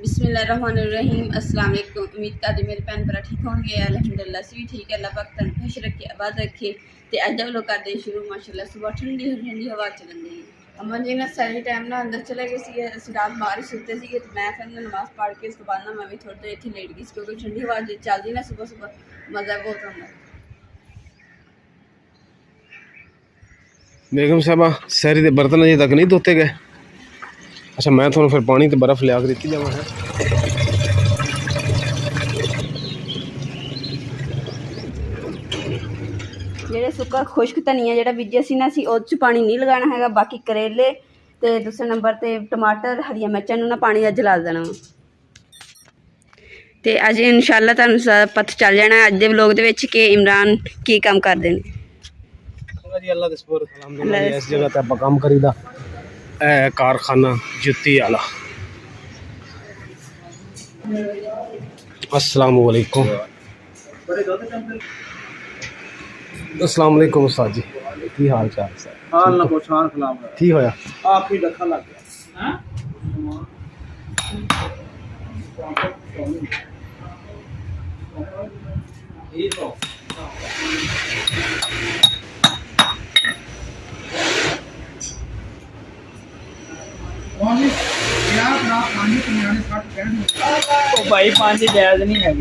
बिस्मिल्लाहिर्रहमानिर्रहीम। अस्सलाम वालेकुम। उम्मीद करदी मेरे भैन भरा ठीक होंगे। अल्हम्दुलिल्लाह असीं भी ठीक है। अल्लाह पाक तन खुश रखे आबाद रखे। ते अज हम लोग करते शुरू माशाल्लाह सुबह ठंडी ठंडी हवा चलन दी। अम्मा जी ना सारी टाइम ना अंदर चले गए सी। असीं रात बाहर ही सुते सी ते मैं फिर नमाज पढ़ के उस तो बाद ना मैं भी थोड़ी देर इत्थे लेट गई क्योंकि ठंडी हवा चलदी ना सुबह सुबह मज़ा बहुत आंदा। बेगम साहबा सहरी के बर्तन अजे तक नहीं धोते गए। अच्छा मैं थोड़ा फिर पानी तो बर्फ़ लिया के दिती जावा है। ਜਿਹੜੇ ਸੁੱਕਾ ਖੁਸ਼ਕ ਧਨੀਆ ਜਿਹੜਾ ਬੀਜਿਆ ਸੀ ਨਾ ਅਸੀਂ ਉਹ 'ਚ ਪਾਣੀ ਨਹੀਂ ਲਗਾਉਣਾ ਹੈਗਾ। ਬਾਕੀ ਕਰੇਲੇ ਤੇ ਦੂਸਰੇ ਨੰਬਰ ਤੇ ਟਮਾਟਰ ਹਰੀਆਂ ਮਿਰਚਾਂ ਨੂੰ ਨਾ ਪਾਣੀ ਅੱਜ ਲਾ ਦੇਣਾ ਤੇ ਅੱਜ ਇਨਸ਼ਾਅੱਲਾ ਤੁਹਾਨੂੰ ਪਤਾ ਚੱਲ ਜਾਣਾ ਅੱਜ ਦੇ ਵਲੋਗ ਦੇ ਵਿੱਚ ਕਿ ਇਮਰਾਨ ਕੀ ਕੰਮ ਕਰਦੇ ਨੇ। जी अल्लाह दे सुपर अल्हम्दुलिल्लाह इस जगह ते आप काम करीदा ए कारखाना जुत्ती वाला। अस्सलाम वालेकुम। अस्सलाम वालेकुम उस्ताद जी की हाल चाल सर? हाल ना पहचान खिलाफ की होया आखिरी लखा लग गया हैं ये तो भाई पानी जायज नहीं है।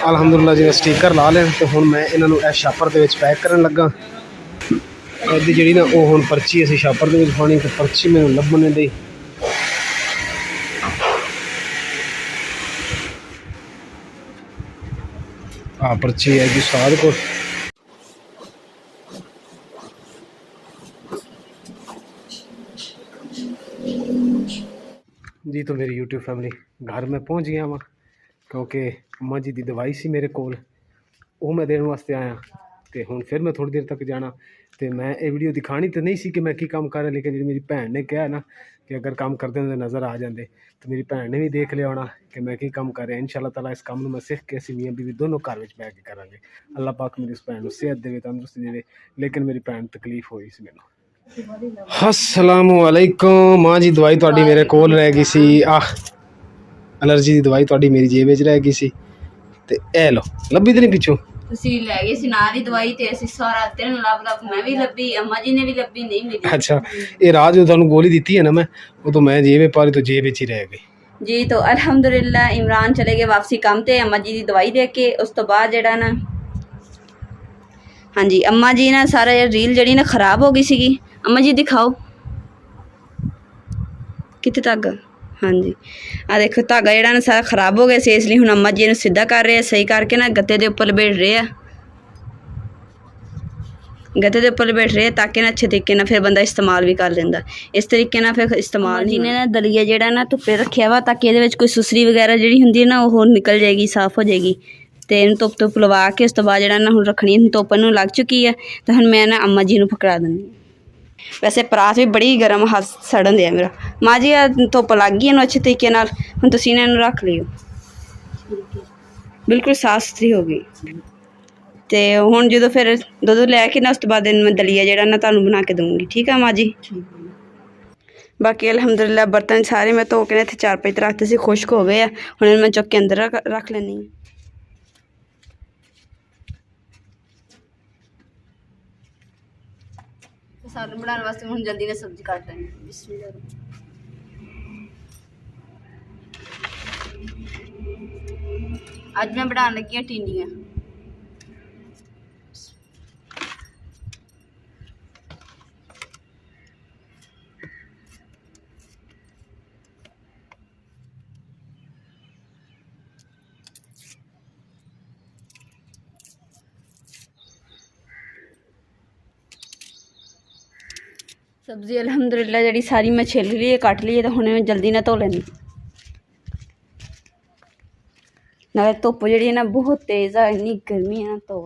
अल्हम्दुलिल्लाह जी स्टीकर ला लें तो हुण मैं इन्होंने इस छापर के पैक करन लगा। इहदी जिहड़ी ना वो हुण पर्ची असीं छापर दे विच पानी ते पर्ची मैनूं लभण नहीं दई। पर्ची है जी उस्ताद को। जी तो मेरी यूट्यूब फैमिली घर में पहुंच गया वहाँ क्योंकि अम्मा जी की दवाई सी मेरे कोल वो मैं देने वास्ते आया तो हुण फिर मैं थोड़ी देर तक जाना तो मैं ये वीडियो दिखानी तो नहीं सी कि मैं की काम कर रहा लेकिन जी मेरी भैन ने कहा ना कि अगर काम करते हुए नज़र आ जाते तो मेरी भैन ने भी देख लिया होना कि मैं की काम कर रहा। इंशाअल्लाह ताला इस काम मैं सीख के असीं मियां बीवी दोनों घर में बैठ के करांगे। अल्लाह पाक मेरी उस भैन को सेहत दे तंदुरुस्ती दे। लेकिन मेरी भैन तकलीफ हुई सी मैनूं। अस्सलामु अलैकुम। माँ जी दवाई तुहाडी मेरे कोल रह गई सी। एलर्जी की दवाई तुहाडी मेरी जेब विच रह गई सी ते ए लो लभी तो नहीं पिछों ਤੁਸੀਂ ਲੈ ਗਏ ਸੀ ਨਾਲ ਹੀ ਦਵਾਈ ਤੇ ਅਸੀਂ ਸਾਰਾ ਦਿਨ ਲੱਭ मैं भी ਲੱਭੀ अम्मा जी ने भी ਲੱਭੀ नहीं मिली। अच्छा ये रात जो तुहानूं गोली दी है ना मैं वो तो मैं जेब पारी तो जेब विच ही रह गई जी। तो अल्हम्दुलिल्लाह इमरान चले गए वापसी काम ते अम्मा जी की दवाई दे के उस तो बाद जेड़ा ना हाँ जी अम्मा जी ना सारा रील जड़ी ना खराब हो गई सी। अम्मा जी दिखाओ कितने धागा। हाँ जी आ देखो धागा जड़ा ना सारा खराब हो गया से इसलिए हुण अम्मा जी इहनूं सीधा कर रहे सही करके ना गत्ते दे उपर लपेट रहे गत्ते दे उपर लपेट रहे ताकि ना अच्छे तरीके ना फिर बंदा इस्तेमाल भी कर लेंदा। इस तरीके ना फिर इस्तेमाल जी ने ना दलिया जेड़ा ना धुप्पे रखिया वा ताकि इहदे विच कोई सुसरी वगैरह जिहड़ी हुंदी है ना वो निकल जाएगी साफ हो जाएगी। तो इन्हूं धुप्प लवा के उस तो बाद जेड़ा ना हुण रखनी धुप्प इहनूं लग चुकी है तो हुण मैं ना अम्मा जी नूं पकड़ा दिंदी। वैसे परात भी बड़ी गर्म हाथ सड़न दिया मेरा। माँ जी धुप्प लग गई इन्हूं अच्छे तरीके नाल हुण तुसीं इन्हूं रख लिओ बिल्कुल साफ सुथरी हो गई। तो हुण जो फिर दुध लैके ना उस तो बाद मैं दलिया जेड़ा ना तुहानूं बना के दूँगी। ठीक है माँ जी। बाकी अल्हम्दुलिल्लाह बर्तन सारे मैं धो के इत्थे चार पाई रखते सी खुश्क हो गए हुण मैं चुक के अंदर रख लैनी। सालन बनाने वास्ते हुण जल्दी ने सब्जी काट लैनी। बिस्मिल्लाह अज मैं बनाने लगी टिंडियां। सब्जी अलहमदुलिल्लाह जी सारी मैं छिल ली है, कट ली है, तो हुणे मैं जल्दी ना धो लैनी। नाले धुप्प जी ना बहुत तेज़ है, इन्नी गर्मी है ना तो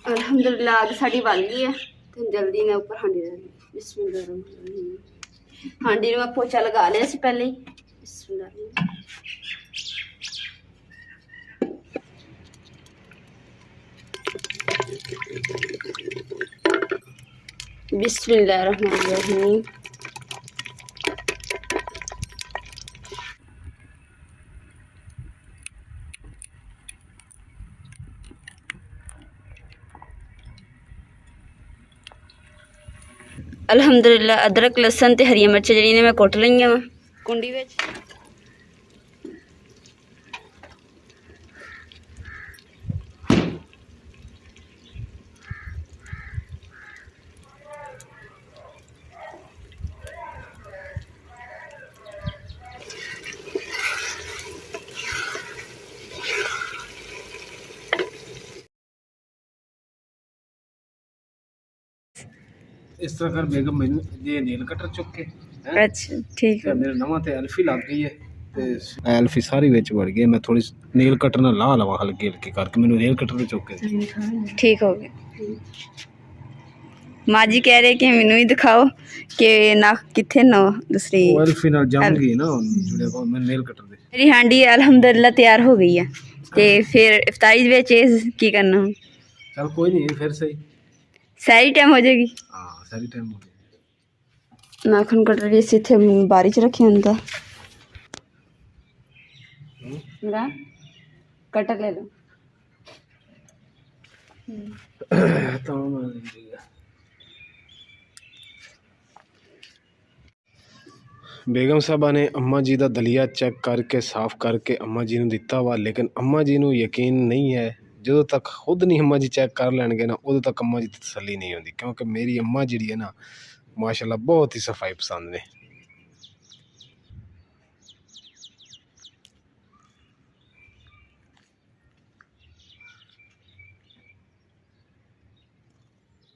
अलहमदुलिल्लाह आग साड़ी बल गई है, तो जल्दी ने ऊपर हांडी रख दी। बिस्मिल्लाह। हांडी में पोचा लगा लिया से पहले ही। बिस्मिल्लाह। बिस्मिल्लाहिर्रहमानिर्रहीम। अलहमदुलिल्लाह अदरक लसन ते हरिया मिर्च जी ने मैं कुट लईयां वा कुंडी विच। इस तरह कर बेगम मैंने ये नील कटर चुक के अच्छा ठीक है। मेरे नवा ते एल्फी लग गई है ते एल्फी सारी विच वड़ गई। मैं थोड़ी नील कटर ना ला लवा हल्की हल्की करके मैंने नील कटर चुक के ठीक हो गया। माँ जी कह रहे कि मैनू ही दिखाओ कि ना किथे ना दूसरी वो एल्फी नाल जम गई ना जुड़े को मैं नील कटर दे। मेरी हांडी अलहमदुलिल्लाह तैयार हो गई है, ते फिर इफ्तारी विच की करना? चल कोई नहीं फिर सही सारी टाइम हो जाएगी। हाँ सारी टाइम हो गई। नाखून कटर भी इस इत्थे बारी च रखे होंदा। मेरा कटर ले लो। तो मैं बेगम साहबा ने अम्मा जी का दलिया चेक करके साफ करके अम्मा जी ने दिता वा, लेकिन अम्मा जी को यकीन नहीं है। जो तक खुद नहीं अम्मा जी चेक कर लैणगे ना उदों तक अम्मा जी की तसल्ली नहीं होती, क्योंकि मेरी अम्मा जी है ना माशाल्लाह बहुत ही सफाई पसंद ने।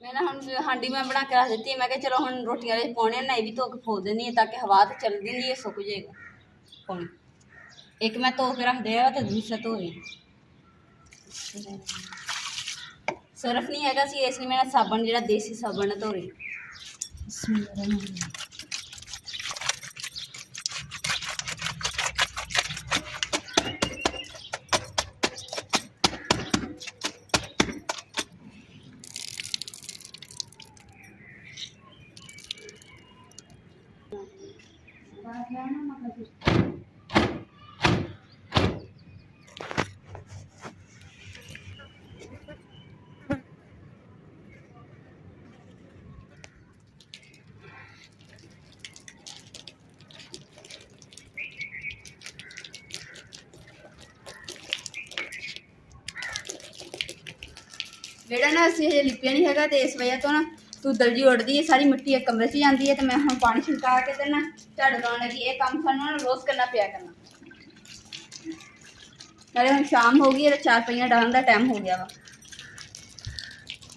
मैं ना हम हांडी में बना के रख दी। मैं कहा चलो हम रोटियां पाने ना भी धो के फो देनी है, ताकि हवा तो चलती नहीं है, सुक जाएगा पानी। एक मैं धो के रख दिया तो दूसरा धो रही। सरफ नहीं है इसलिए मैं साबन जो देसी साबन है धो रही। ਜਿਹੜਾ ਨਾ ਅਸੀਂ ਹਜੇ ਲਿਪਿਆ ਨਹੀਂ ਹੈਗਾ, ਤੇ ਇਸ ਵਜ੍ਹਾ ਤੋਂ ਨਾ ਧੁੱਦਲ ਜੀ ਉੱਡਦੀ ਹੈ, ਸਾਰੀ ਮਿੱਟੀ ਇੱਕ ਕਮਰੇ 'ਚ ਜਾਂਦੀ ਹੈ। ਤੇ ਮੈਂ ਹੁਣ ਪਾਣੀ ਛਿੜਕਾ ਕੇ ਤੇ ਨਾ ਝਾੜੂ ਲਾਉਣ ਲੱਗੀ। ਇਹ ਕੰਮ ਸਾਨੂੰ ਨਾ ਰੋਜ਼ ਕਰਨਾ ਪਿਆ ਕਰਨਾ। ਨਾਲੇ ਹੁਣ ਸ਼ਾਮ ਹੋ ਗਈ ਹੈ ਤੇ ਚਾਰ ਪਈਆਂ ਡਾਲਣ ਦਾ ਟਾਈਮ ਹੋ ਗਿਆ ਵਾ।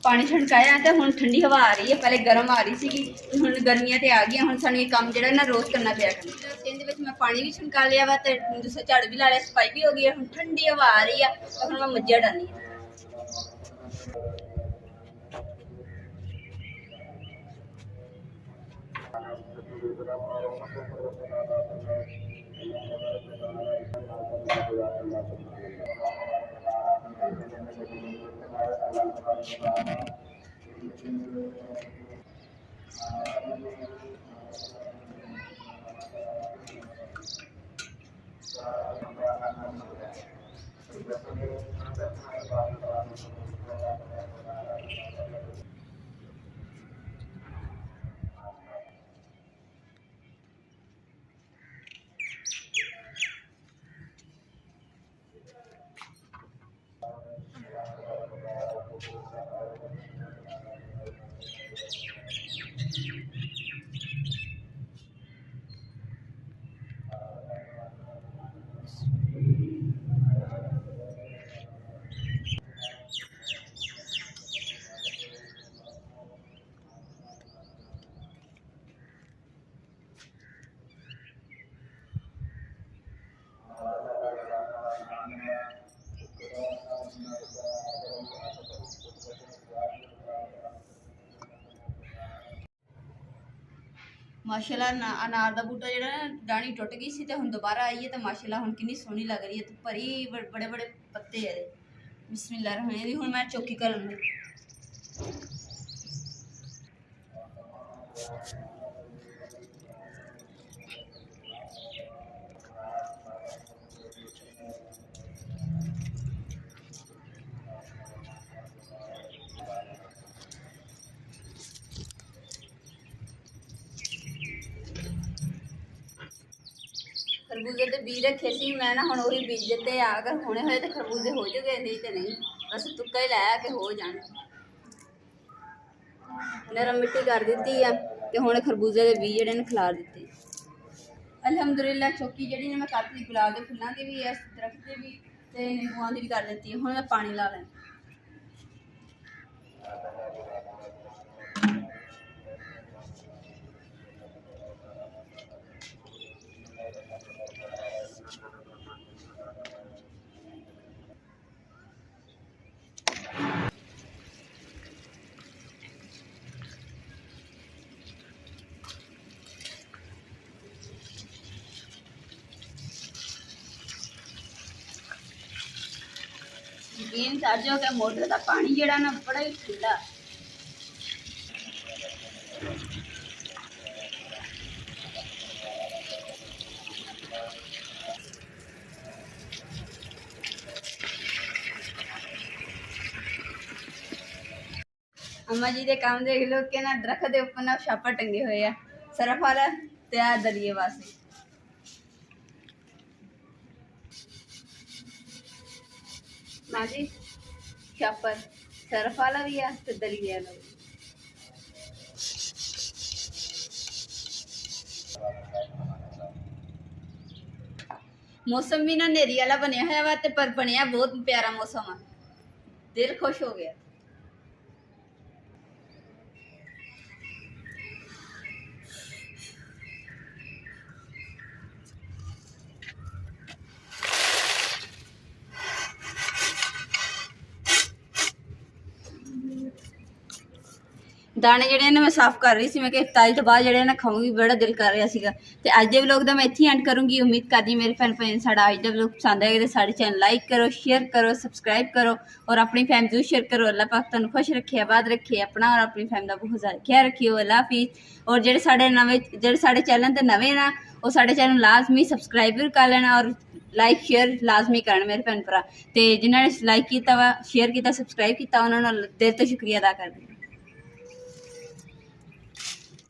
ਪਾਣੀ ਛਿੜਕਾਇਆ ਤੇ ਹੁਣ ਠੰਡੀ ਹਵਾ ਆ ਰਹੀ ਹੈ, ਪਹਿਲੇ ਗਰਮ ਆ ਰਹੀ ਸੀਗੀ, ਹੁਣ ਗਰਮੀਆਂ ਤੇ ਆ ਗਈਆਂ। ਹੁਣ ਸਾਨੂੰ ਇਹ ਕੰਮ ਜਿਹੜਾ ਨਾ ਰੋਜ਼ ਕਰਨਾ ਪਿਆ ਕਰਨਾ। ਇਹਦੇ ਵਿੱਚ ਮੈਂ ਪਾਣੀ ਵੀ ਛਿੜਕਾ ਲਿਆ ਵਾ ਤੇ ਦੂਸਰਾ ਝਾੜੂ ਵੀ ਲਾ ਲਿਆ, ਸਫਾਈ ਵੀ ਹੋ ਗਈ ਹੈ। ਹੁਣ ਠੰਡੀ ਹਵਾ ਆ ਰਹੀ ਆ ਤਾਂ ਹੁਣ ਮੈਂ ਮੱਝਾਂ ਡਾਲੀ ਆ। ਮਾਸ਼ਾਅੱਲਾ ਅਨਾਰ ਦਾ ਬੂਟਾ ਜਿਹੜਾ ਨਾ ਡਾਣੀ ਟੁੱਟ ਗਈ ਸੀ ਤੇ ਹੁਣ ਦੁਬਾਰਾ ਆਈ ਹੈ ਤੇ ਮਾਸ਼ਾਅੱਲਾ ਹੁਣ ਕਿੰਨੀ ਸੋਹਣੀ ਲੱਗ ਰਹੀ ਹੈ ਤੇ ਭਰੀ ਬੜੇ ਬੜੇ ਪੱਤੇ ਹੈ ਇਹਦੇ। ਬਿਸਮਿਲ੍ਲਾ ਰਹਿਮਾਨ ਰਹੀਮ। ਹੁਣ ਮੈਂ ਚੌਕੀ ਕਰਨ ਲੱਗੀ। खरबूजे के बीज रखे सी मैं ना हुण उही बीज दिते आ। अगर होने होए तो खरबूजे हो जाए, नहीं तो नहीं, बस तुक्का ही लाया कि हो जाने। नरम मिट्टी कर दी है तो हुण खरबूजे के बीज जिहड़े ने खिलार दिते। अलहमदुलिल्लाह चौकी जिहड़ी ने मैं करती गुलाब के फुल्लां की भी, इस दरख्त की भी ते नींबूआं की भी कर दी। हुण मैं पानी ला लैना। यकीन कर जाओ कि मोटर का पानी जिहड़ा ना बड़ा ही ठंडा। अम्मा जी के काम देख लो कि ना दरख्त के उपर ना छापर टंगे हुए हैं, सरफ वाला ते आ दरिए वास्ते। माँ जी छापर सरफ वाला भी है तो दलिए वाला भी। मौसम भी ना नेरी वाला बनया हुआ वा ते पर बनया बहुत प्यारा मौसम है, दिल खुश हो गया। दाने ਜਿਹੜੇ ਨੇ ਮੈਂ ਸਾਫ਼ ਕਰ ਰਹੀ ਸੀ। ਮੈਂ ਕਿ ਇਫਤਾਰੀ ਤੋਂ ਬਾਅਦ ਜਿਹੜੇ ਨਾ ਖਾਊਂਗੀ, ਬੜਾ ਦਿਲ ਕਰ ਰਿਹਾ ਸੀਗਾ। ਤੇ ਅੱਜ ਦੇ ਵਲੌਗ ਦਾ ਮੈਂ ਇੱਥੇ ਐਂਡ ਕਰੂੰਗੀ। ਉਮੀਦ ਕਰਦੀ ਮੇਰੇ ਭੈਣ ਭਾਈਆਂ ਸਾਡਾ ਅੱਜ ਦਾ ਵਲੌਗ ਪਸੰਦ ਆਏਗਾ ਤੇ ਸਾਡੇ ਚੈਨਲ ਲਾਈਕ ਕਰੋ, ਸ਼ੇਅਰ ਕਰੋ, ਸਬਸਕ੍ਰਾਈਬ ਕਰੋ ਔਰ ਆਪਣੀ ਫੈਮਿਲੀ ਜ਼ਰੂਰ ਸ਼ੇਅਰ ਕਰੋ। ਅੱਲਾਹ ਪਾਕ ਤੁਹਾਨੂੰ ਖੁਸ਼ ਰੱਖੇ, ਆਬਾਦ ਰੱਖੇ, ਆਪਣਾ ਔਰ ਆਪਣੀ ਫੈਮਿਲੀ ਦਾ ਬਹੁਤ ਜ਼ਿਆਦਾ ਖਿਆਲ ਰੱਖਿਓ। ਅੱਲਾਹ ਹਾਫਿਜ਼। ਔਰ ਜਿਹੜੇ ਸਾਡੇ ਚੈਨਲ ਤੇ ਨਵੇਂ ਨਾ ਉਹ ਸਾਡੇ ਚੈਨਲ ਲਾਜ਼ਮੀ ਸਬਸਕ੍ਰਾਈਬ ਵੀ ਕਰ ਲੈਣਾ ਔਰ ਲਾइक शेयर लाजमी करना मेरे भैन भरा। तो जिन्होंने लाइक किया वा, शेयर किया, सबसक्राइब किया, उन्होंने दिल तो शुक्रिया अदा कर दिया।